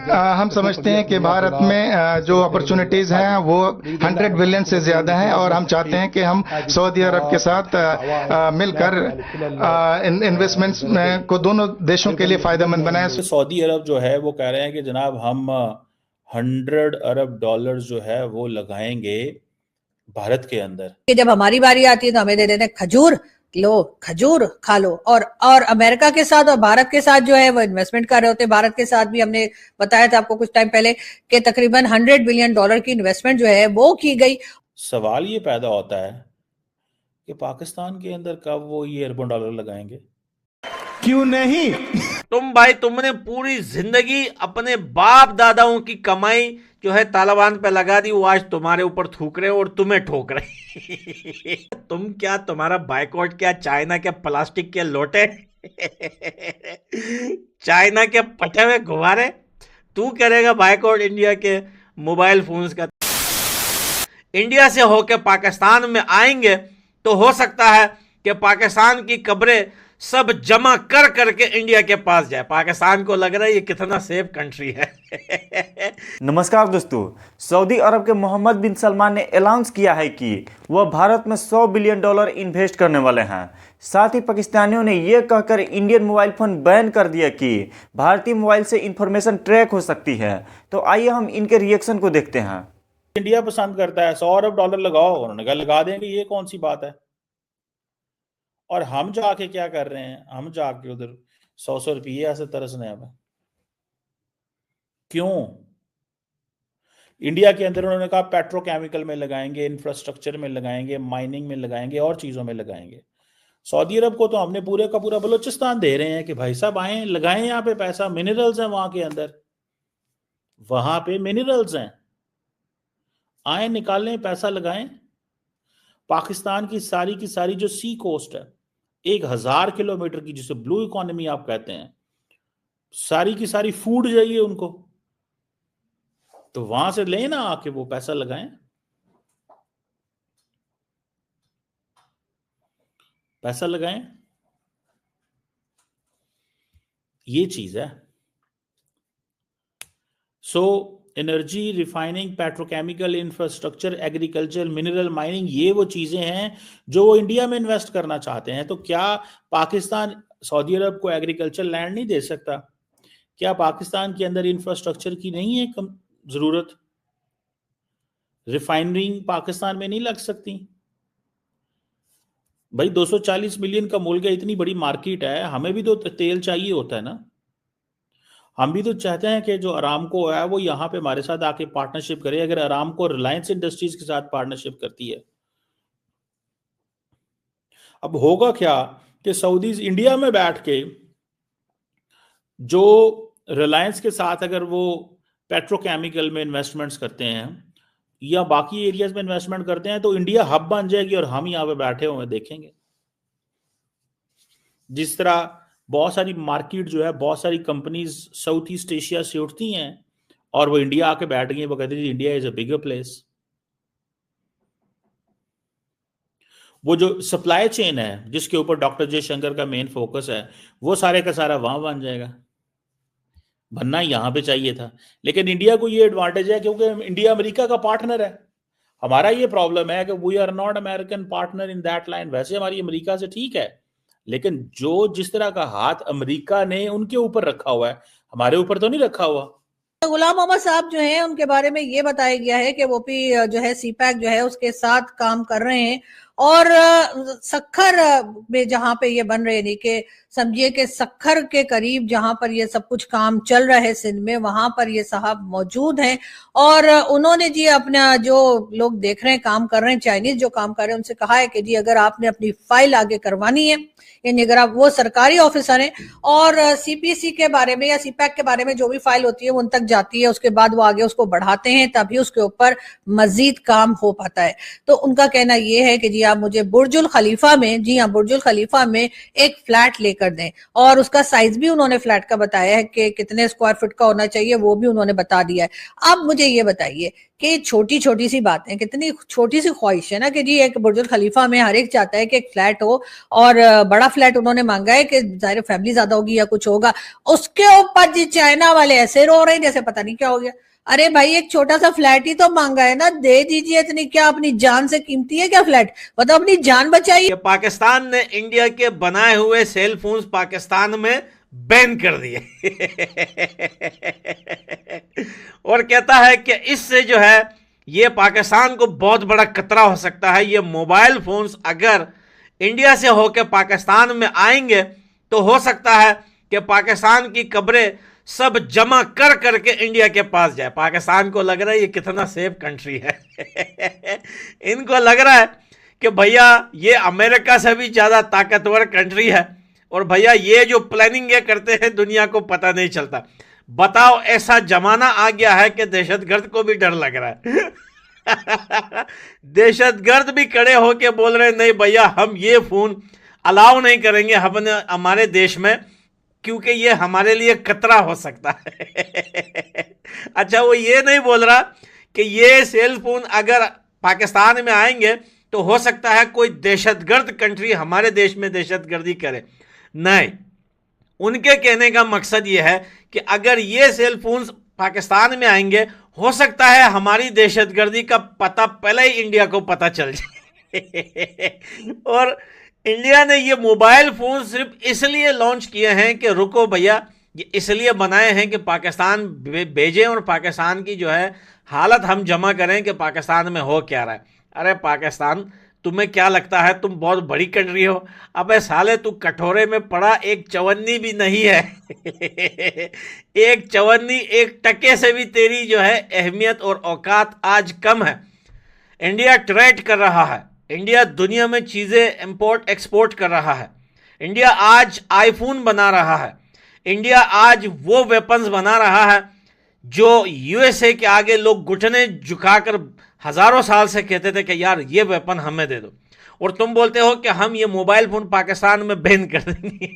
हम समझते हैं कि भारत में जो अपॉर्चुनिटीज हैं वो 100 बिलियन से ज्यादा हैं और हम चाहते हैं कि हम सऊदी अरब के साथ मिलकर इन्वेस्टमेंट्स को दोनों देशों के लिए फायदेमंद बनाएं। सऊदी अरब जो है वो कह रहे हैं कि जनाब हम 100 अरब डॉलर जो है वो लगाएंगे भारत के अंदर। कि जब हमारी बारी आती है तो हमें दे देते हैं खजूर, लो खजूर खा लो। और अमेरिका के साथ और भारत के साथ जो है वो इन्वेस्टमेंट कर रहे होते हैं। भारत के साथ भी हमने बताया था आपको कुछ टाइम पहले कि तकरीबन 100 बिलियन डॉलर की इन्वेस्टमेंट जो है वो की गई। सवाल ये पैदा होता है कि पाकिस्तान के अंदर कब वो ये अरबों डॉलर लगाएंगे? क्यों नहीं? तुमने पूरी जिंदगी अपने बाप दादाओं की कमाई जो है तालिबान पे लगा दी, वो आज तुम्हारे ऊपर थूक रहे और तुम्हें ठोक रहे। तुम क्या, तुम्हारा बाइकआउट क्या, चाइना के प्लास्टिक के लोटे, चाइना के पटे हुए गुब्बारे, तू करेगा बाइकआउट इंडिया के मोबाइल फोन्स का। इंडिया से होकर पाकिस्तान में आएंगे तो हो सकता है कि पाकिस्तान की कब्रें सब जमा कर करके इंडिया के पास जाए। पाकिस्तान को लग रहा है ये कितना सेफ कंट्री है। नमस्कार दोस्तों, सऊदी अरब के मोहम्मद बिन सलमान ने अनाउंस किया है कि वह भारत में 100 बिलियन डॉलर इन्वेस्ट करने वाले हैं। साथ ही पाकिस्तानियों ने यह कहकर इंडियन मोबाइल फोन बैन कर दिया कि भारतीय मोबाइल से इंफॉर्मेशन ट्रैक हो सकती है। तो आइए हम इनके रिएक्शन को देखते हैं। इंडिया पसंद करता है 100 अरब डॉलर लगाओ, उन्होंने कहा लगा देंगे, ये कौन सी बात है। और हम जाके क्या कर रहे हैं, हम जाके उधर 100 रुपये ऐसे तरसने अब क्यों? इंडिया के अंदर उन्होंने कहा पेट्रोकेमिकल में लगाएंगे, इंफ्रास्ट्रक्चर में लगाएंगे, माइनिंग में लगाएंगे और चीजों में लगाएंगे। सऊदी अरब को तो हमने पूरे का पूरा बलूचिस्तान दे रहे हैं कि भाई साहब आए लगाएं यहाँ पे पैसा, मिनरल्स हैं वहां के अंदर, वहां पे मिनरल्स हैं, आए निकालें पैसा लगाएं। पाकिस्तान की सारी जो सी कोस्ट है 1000 किलोमीटर की, जिसे ब्लू इकोनॉमी आप कहते हैं, सारी की सारी फूड चाहिए उनको, तो वहां से लें ना आके वो पैसा लगाएं, पैसा लगाएं, ये चीज है। So energy, refining, petrochemical, infrastructure, agriculture, mineral mining, ये वो चीजें हैं जो वो इंडिया में इन्वेस्ट करना चाहते हैं। तो क्या पाकिस्तान सऊदी अरब को एग्रीकल्चर लैंड नहीं दे सकता? क्या पाकिस्तान के अंदर इंफ्रास्ट्रक्चर की नहीं है जरूरत? रिफाइनरिंग पाकिस्तान में नहीं लग सकती? भाई 240 मिलियन का मुल्क है, इतनी बड़ी मार्केट है, हमें भी तो तेल चाहिए होता है ना। हम भी तो चाहते हैं कि जो अरामको है वो यहाँ पे हमारे साथ आके पार्टनरशिप करे। अगर अरामको रिलायंस इंडस्ट्रीज के साथ पार्टनरशिप करती है, अब होगा क्या कि सऊदीज इंडिया में बैठ के जो रिलायंस के साथ अगर वो पेट्रोकेमिकल में इन्वेस्टमेंट्स करते हैं या बाकी एरियाज में इन्वेस्टमेंट करते हैं, तो इंडिया हब बन जाएगी और हम यहाँ पे बैठे हुए देखेंगे। जिस तरह बहुत सारी मार्केट जो है, बहुत सारी कंपनीज साउथ ईस्ट एशिया से उठती हैं और वो इंडिया आके बैठ गई, वो कहती है India is a bigger place. वो जो सप्लाई चेन है जिसके ऊपर डॉक्टर जयशंकर का मेन फोकस है, वो सारे का सारा वहां बन जाएगा। बनना यहां पे चाहिए था, लेकिन इंडिया को ये एडवांटेज है क्योंकि इंडिया अमेरिका का पार्टनर है। हमारा ये प्रॉब्लम है कि we are not American partner in that line. वैसे हमारी अमेरिका से ठीक है, लेकिन जो जिस तरह का हाथ अमेरिका ने उनके ऊपर रखा हुआ है, हमारे ऊपर तो नहीं रखा हुआ। गुलाम मोहम्मद साहब जो हैं उनके बारे में ये बताया गया है कि वो भी जो है सीपैक जो है उसके साथ काम कर रहे हैं और सक्खर में जहां पे ये बन रहे, नहीं कि समझिए कि सक्खर के करीब जहां पर ये सब कुछ काम चल रहा है सिंध में, वहां पर ये साहब मौजूद हैं। और उन्होंने जी अपना जो लोग देख रहे हैं काम कर रहे हैं, चाइनीज जो काम कर रहे हैं, उनसे कहा है कि जी अगर आपने अपनी फाइल आगे करवानी है, यानी अगर आप वो सरकारी ऑफिसर हैं और सीपीसी के बारे में या सीपैक के बारे में जो भी फाइल होती है वो उन तक जाती है, उसके बाद वो आगे उसको बढ़ाते हैं, तभी उसके ऊपर मजीद काम हो पाता है। तो उनका कहना यह है कि जी आप मुझे बुर्जुल खलीफा में, जी हाँ बुर्जुल खलीफा में एक फ्लैट लेकर दें, और उसका साइज भी उन्होंने फ्लैट का बताया है कि कितने स्क्वायर फीट का होना चाहिए, वो भी उन्होंने बता दिया है। अब मुझे ये बताइए कि छोटी छोटी सी बातें, कितनी छोटी सी ख्वाहिश है ना कि जी एक बुर्ज खलीफा में हर एक चाहता है कि एक फ्लैट हो, और बड़ा फ्लैट उन्होंने मांगा है कि जाहिर फैमिली ज्यादा होगी या कुछ होगा, उसके ऊपर जी चाइना वाले ऐसे रो रहे हैं जैसे पता नहीं क्या हो गया। अरे भाई एक छोटा सा फ्लैट ही तो मांगा है ना, दे दीजिए। इतनी क्या अपनी जान से कीमती है क्या फ्लैट? मतलब अपनी जान बचाइए। कि पाकिस्तान ने इंडिया के बनाए हुए सेल फोन्स पाकिस्तान में बैन कर दिए और कहता है कि इससे जो है ये पाकिस्तान को बहुत बड़ा खतरा हो सकता है। ये मोबाइल फोन्स अगर इंडिया से होकर पाकिस्तान में आएंगे तो हो सकता है कि पाकिस्तान की कब्रें सब जमा कर करके इंडिया के पास जाए। पाकिस्तान को लग रहा है ये कितना सेफ कंट्री है इनको लग रहा है कि भैया ये अमेरिका से भी ज्यादा ताकतवर कंट्री है, और भैया ये जो प्लानिंग ये करते हैं दुनिया को पता नहीं चलता। बताओ, ऐसा जमाना आ गया है कि दहशतगर्द को भी डर लग रहा है दहशतगर्द भी खड़े होके बोल रहे हैं नहीं भैया हम ये फोन अलाउ नहीं करेंगे हमारे देश में, क्योंकि ये हमारे लिए खतरा हो सकता है अच्छा, वो ये नहीं बोल रहा कि ये सेल फोन अगर पाकिस्तान में आएंगे तो हो सकता है कोई दहशतगर्द कंट्री हमारे देश में दहशतगर्दी करे। नहीं, उनके कहने का मकसद ये है कि अगर ये सेल फोन्स पाकिस्तान में आएंगे हो सकता है हमारी दहशतगर्दी का पता पहले ही इंडिया को पता चल जाए और इंडिया ने ये मोबाइल फोन सिर्फ इसलिए लॉन्च किए हैं कि रुको भैया, ये इसलिए बनाए हैं कि पाकिस्तान भेजें और पाकिस्तान की जो है हालत हम जमा करें कि पाकिस्तान में हो क्या रहा है। अरे पाकिस्तान, तुम्हें क्या लगता है तुम बहुत बड़ी कंट्री हो? अबे साले, तू कटोरे में पड़ा एक चवन्नी भी नहीं है एक चवन्नी, एक टके से भी तेरी जो है अहमियत और औकात आज कम है। इंडिया ट्रेड कर रहा है, इंडिया दुनिया में चीज़ें इंपोर्ट एक्सपोर्ट कर रहा है, इंडिया आज आईफोन बना रहा है, इंडिया आज वो वेपन्स बना रहा है जो यूएसए के आगे लोग घुटने झुकाकर हजारों साल से कहते थे कि यार ये वेपन हमें दे दो, और तुम बोलते हो कि हम ये मोबाइल फोन पाकिस्तान में बैन कर देंगे